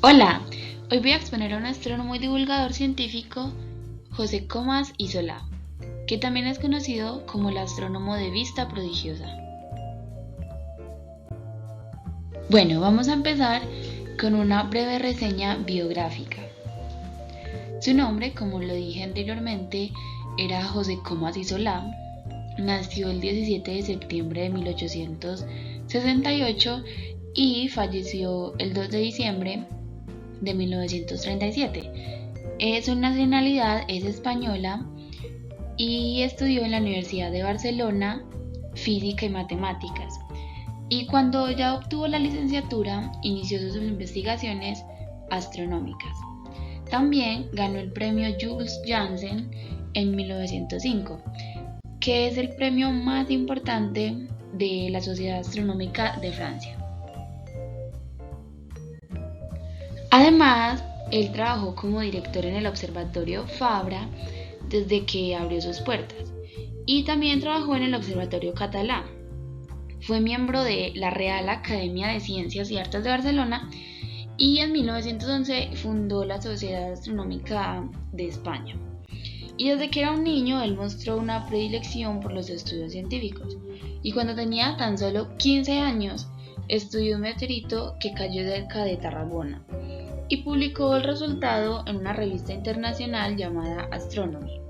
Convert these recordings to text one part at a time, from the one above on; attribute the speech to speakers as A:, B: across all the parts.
A: Hola, hoy voy a exponer a un astrónomo y divulgador científico, José Comas y Solá, que también es conocido como el astrónomo de vista prodigiosa. Bueno, vamos a empezar con una breve reseña biográfica. Su nombre, como lo dije anteriormente, era José Comas y Solá. Nació el 17 de septiembre de 1868 y falleció el 2 de diciembre de 1937. Su nacionalidad es española y estudió en la Universidad de Barcelona física y matemáticas. Y cuando ya obtuvo la licenciatura, inició sus investigaciones astronómicas. También ganó el premio Jules Janssen en 1905, que es el premio más importante de la Sociedad Astronómica de Francia. Además, él trabajó como director en el Observatorio Fabra desde que abrió sus puertas y también trabajó en el Observatorio Catalá. Fue miembro de la Real Academia de Ciencias y Artes de Barcelona y en 1911 fundó la Sociedad Astronómica de España. Y desde que era un niño él mostró una predilección por los estudios científicos y cuando tenía tan solo 15 años estudió un meteorito que cayó cerca de Tarragona y publicó el resultado en una revista internacional llamada Astronomy.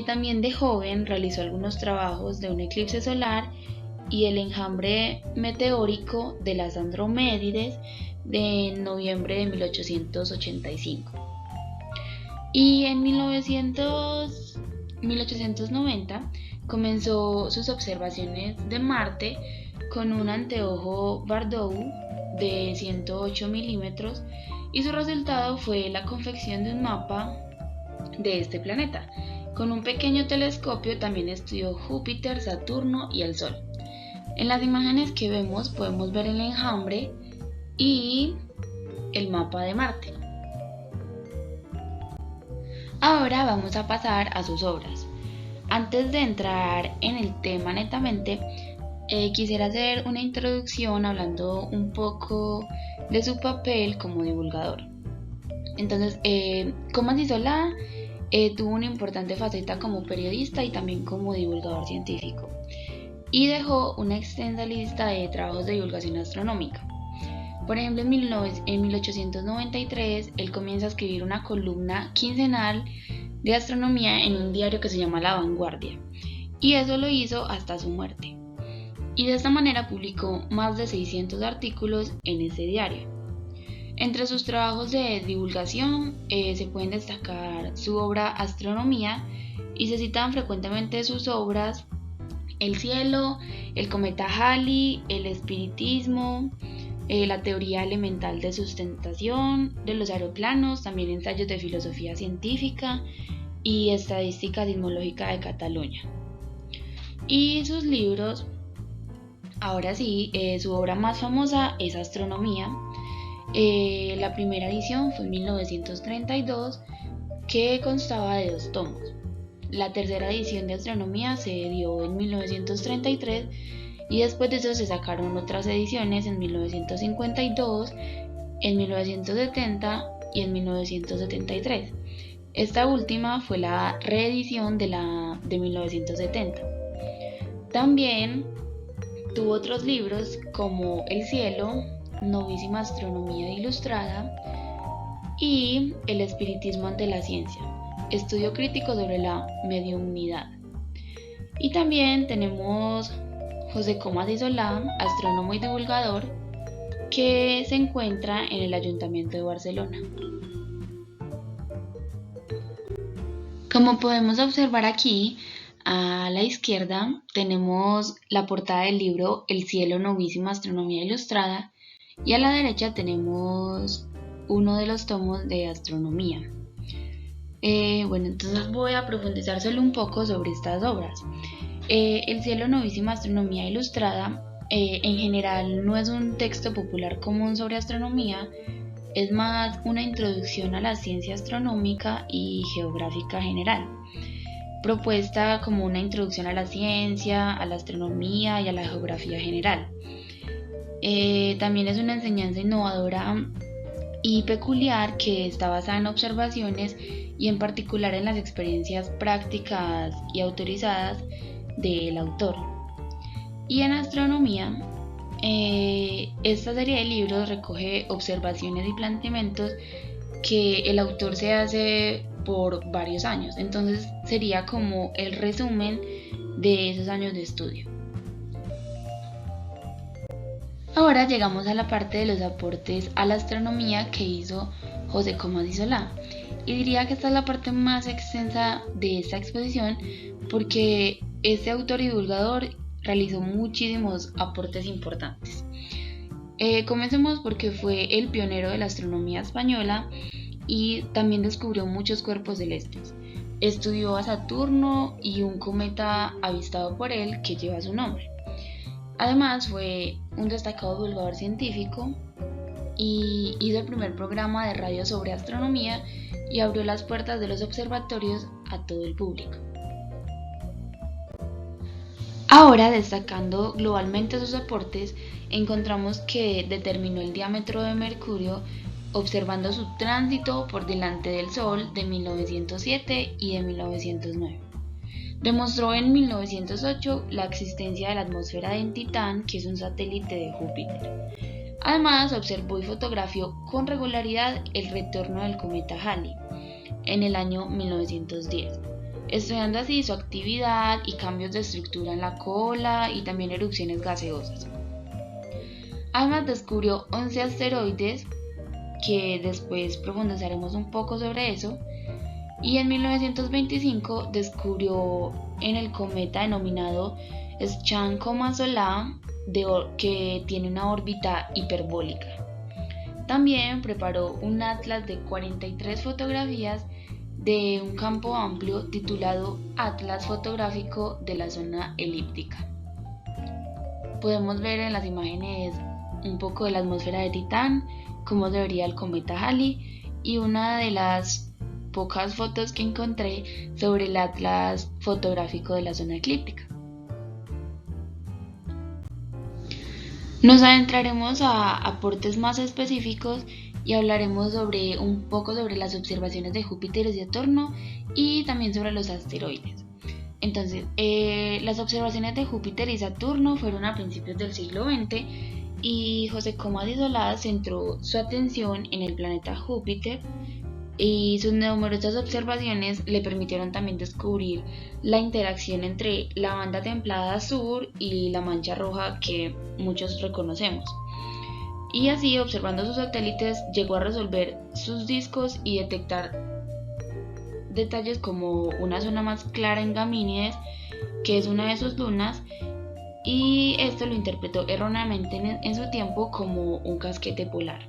A: También de joven realizó algunos trabajos de un eclipse solar y el enjambre meteórico de las Andrómedides de noviembre de 1885. Y en 1890 comenzó sus observaciones de Marte con un anteojo Bardow de 108 milímetros y su resultado fue la confección de un mapa de este planeta. Con un pequeño telescopio también estudió Júpiter, Saturno y el Sol. En las imágenes que vemos podemos ver el enjambre y el mapa de Marte. Ahora vamos a pasar a sus obras. Antes de entrar en el tema netamente, quisiera hacer una introducción hablando un poco de su papel como divulgador. Entonces, Comas y Solá tuvo una importante faceta como periodista y también como divulgador científico y dejó una extensa lista de trabajos de divulgación astronómica. Por ejemplo, en 1893 él comienza a escribir una columna quincenal de astronomía en un diario que se llama La Vanguardia, y eso lo hizo hasta su muerte. Y de esta manera publicó más de 600 artículos en ese diario. Entre sus trabajos de divulgación se pueden destacar su obra Astronomía y se citan frecuentemente sus obras El cielo, el cometa Halley, el espiritismo, la teoría elemental de sustentación de los aeroplanos, también ensayos de filosofía científica y estadística sismológica de Cataluña. Y sus libros, ahora sí, su obra más famosa es Astronomía. La primera edición fue en 1932, que constaba de 2 tomos. La tercera edición de Astronomía se dio en 1933 y después de eso se sacaron otras ediciones en 1952, en 1970 y en 1973. Esta última fue la reedición de 1970. También tuvo otros libros como El cielo, Novísima Astronomía Ilustrada y El espiritismo ante la ciencia, estudio crítico sobre la mediumnidad. Y también tenemos José Comas y Solá, astrónomo y divulgador, que se encuentra en el Ayuntamiento de Barcelona. Como podemos observar aquí, a la izquierda tenemos la portada del libro El cielo, Novísima Astronomía Ilustrada y a la derecha tenemos uno de los tomos de astronomía. Bueno, entonces voy a profundizar solo un poco sobre estas obras. El cielo, Novísima Astronomía Ilustrada en general no es un texto popular común sobre astronomía, es más una introducción a la ciencia astronómica y geográfica general, propuesta como una introducción a la ciencia, a la astronomía y a la geografía general. También es una enseñanza innovadora y peculiar que está basada en observaciones y en particular en las experiencias prácticas y autorizadas del autor. Y en astronomía, esta serie de libros recoge observaciones y planteamientos que el autor se hace por varios años, entonces sería como el resumen de esos años de estudio. Ahora llegamos a la parte de los aportes a la astronomía que hizo José Comas y Solá, y diría que esta es la parte más extensa de esta exposición porque este autor y divulgador realizó muchísimos aportes importantes. Comencemos porque fue el pionero de la astronomía española y también descubrió muchos cuerpos celestes. Estudió a Saturno y un cometa avistado por él que lleva su nombre. Además fue un destacado divulgador científico y hizo el primer programa de radio sobre astronomía y abrió las puertas de los observatorios a todo el público. Ahora, destacando globalmente sus aportes, encontramos que determinó el diámetro de Mercurio observando su tránsito por delante del Sol de 1907 y de 1909. Demostró en 1908 la existencia de la atmósfera de Titán, que es un satélite de Júpiter. Además, observó y fotografió con regularidad el retorno del cometa Halley en el año 1910, estudiando así su actividad y cambios de estructura en la cola y también erupciones gaseosas. Además, descubrió 11 asteroides, que después profundizaremos un poco sobre eso, y en 1925 descubrió en el cometa denominado Chan-Koma-Solá que tiene una órbita hiperbólica. También preparó un atlas de 43 fotografías de un campo amplio titulado Atlas Fotográfico de la Zona Elíptica. Podemos ver en las imágenes un poco de la atmósfera de Titán, cómo se vería el cometa Halley y una de las pocas fotos que encontré sobre el atlas fotográfico de la zona eclíptica. Nos adentraremos a aportes más específicos y hablaremos un poco sobre las observaciones de Júpiter y Saturno y también sobre los asteroides. Entonces, las observaciones de Júpiter y Saturno fueron a principios del siglo XX y José Comas y Solá centró su atención en el planeta Júpiter y sus numerosas observaciones le permitieron también descubrir la interacción entre la banda templada sur y la mancha roja que muchos reconocemos. Y así, observando sus satélites, llegó a resolver sus discos y detectar detalles como una zona más clara en Gamínides, que es una de sus lunas, y esto lo interpretó erróneamente en su tiempo como un casquete polar.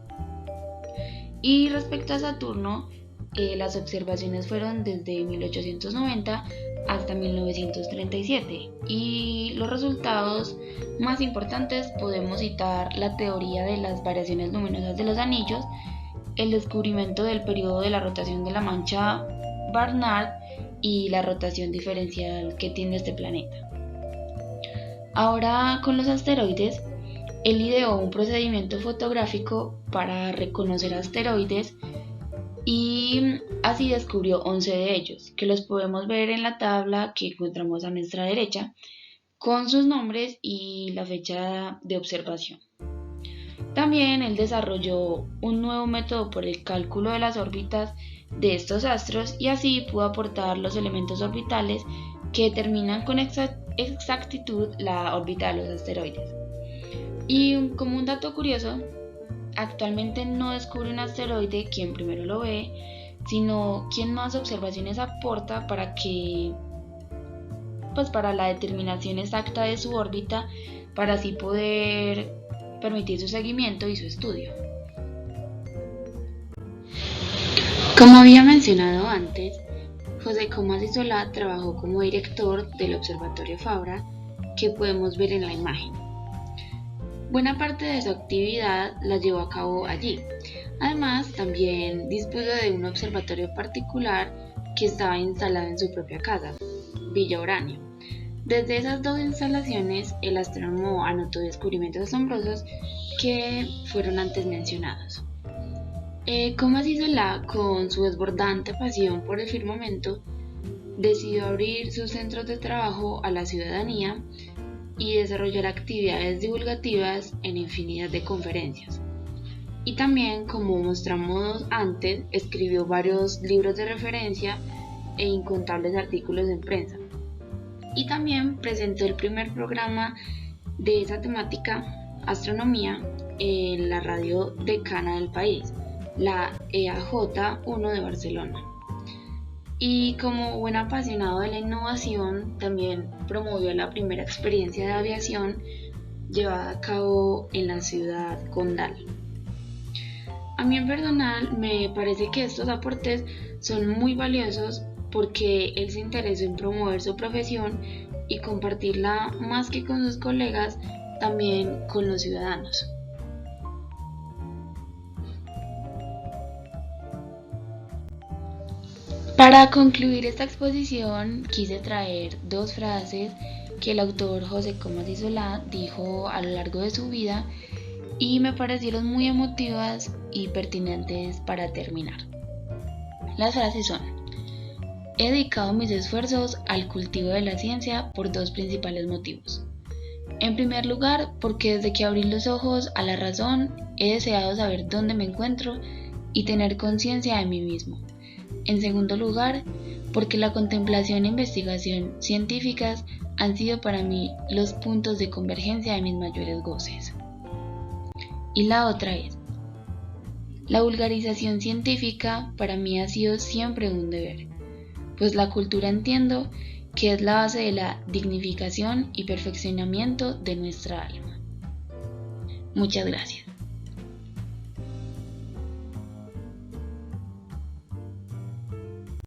A: Y respecto a Saturno, las observaciones fueron desde 1890 hasta 1937 y los resultados más importantes podemos citar la teoría de las variaciones luminosas de los anillos, el descubrimiento del periodo de la rotación de la mancha Barnard y la rotación diferencial que tiene este planeta. Ahora, con los asteroides, él ideó un procedimiento fotográfico para reconocer asteroides y así descubrió 11 de ellos, que los podemos ver en la tabla que encontramos a nuestra derecha, con sus nombres y la fecha de observación. También él desarrolló un nuevo método por el cálculo de las órbitas de estos astros y así pudo aportar los elementos orbitales que determinan con exactitud la órbita de los asteroides. Y como un dato curioso, actualmente no descubre un asteroide quien primero lo ve, sino quien más observaciones aporta para la determinación exacta de su órbita, para así poder permitir su seguimiento y su estudio. Como había mencionado antes, José Comas y Solá trabajó como director del Observatorio Fabra, que podemos ver en la imagen. Buena parte de su actividad la llevó a cabo allí. Además, también dispuso de un observatorio particular que estaba instalado en su propia casa, Villa Urania. Desde esas dos instalaciones, el astrónomo anotó descubrimientos asombrosos que fueron antes mencionados. Comas Isolá, con su desbordante pasión por el firmamento, decidió abrir sus centros de trabajo a la ciudadanía y desarrollar actividades divulgativas en infinidad de conferencias. Y también, como mostramos antes, escribió varios libros de referencia e incontables artículos en prensa. Y también presentó el primer programa de esa temática, astronomía, en la radio decana del país, la EAJ1 de Barcelona. Y como buen apasionado de la innovación, también promovió la primera experiencia de aviación llevada a cabo en la ciudad condal. A mí en personal me parece que estos aportes son muy valiosos porque él se interesó en promover su profesión y compartirla más que con sus colegas, también con los ciudadanos. Para concluir esta exposición quise traer dos frases que el autor José Comas Isolá dijo a lo largo de su vida y me parecieron muy emotivas y pertinentes para terminar. Las frases son: he dedicado mis esfuerzos al cultivo de la ciencia por dos principales motivos. En primer lugar, porque desde que abrí los ojos a la razón he deseado saber dónde me encuentro y tener conciencia de mí mismo. En segundo lugar, porque la contemplación e investigación científicas han sido para mí los puntos de convergencia de mis mayores goces. Y la otra es: la vulgarización científica para mí ha sido siempre un deber, pues la cultura entiendo que es la base de la dignificación y perfeccionamiento de nuestra alma. Muchas gracias.